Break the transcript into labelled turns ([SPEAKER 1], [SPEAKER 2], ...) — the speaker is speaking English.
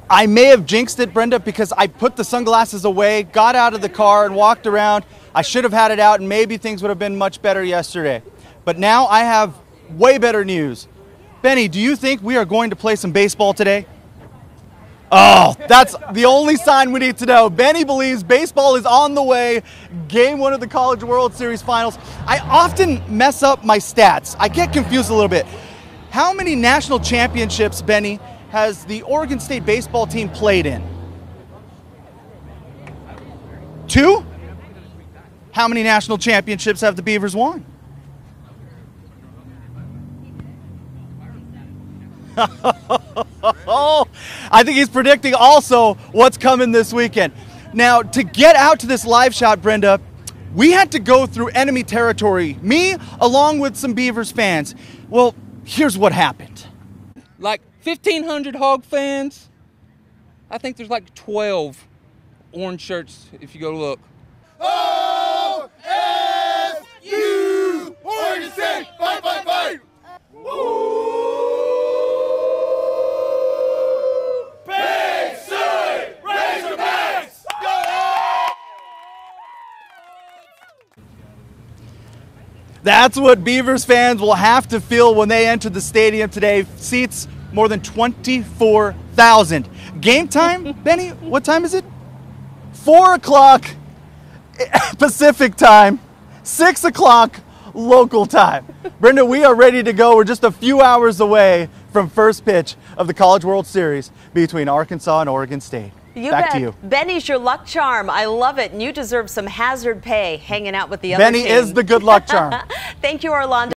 [SPEAKER 1] I may have jinxed it, Brenda, because I put the sunglasses away, got out of the car and walked around. I should have had it out and maybe things would have been much better yesterday. But now I have way better news. Benny, do you think we are going to play some baseball today? Oh, that's the only sign we need to know. Benny believes baseball is on the way. Game 1 of the College World Series Finals. I often mess up my stats. I get confused a little bit. How many national championships, Benny, has the Oregon State baseball team played in? 2? How many national championships have the Beavers won? I think he's predicting also what's coming this weekend. Now, to get out to this live shot, Brenda, we had to go through enemy territory, me along with some Beavers fans. Well, here's what happened.
[SPEAKER 2] Like 1,500 Hog fans. I think there's like 12 orange shirts if you go look.
[SPEAKER 3] O-S-U! Oregon State! Fight, fight, fight! Woo! Big City! Razorbacks! Go!
[SPEAKER 1] That's what Beavers fans will have to feel when they enter the stadium today. Seats more than 24,000. Game time, Benny, what time is it? 4 o'clock Pacific time, 6 o'clock local time. Brenda, we are ready to go. We're just a few hours away from first pitch of the College World Series between Arkansas and Oregon State.
[SPEAKER 4] Back
[SPEAKER 1] to you.
[SPEAKER 4] Benny's your luck charm. I love it. And you deserve some hazard pay hanging out with the other
[SPEAKER 1] Benny
[SPEAKER 4] team.
[SPEAKER 1] is the good luck charm.
[SPEAKER 4] Thank you, Orlando.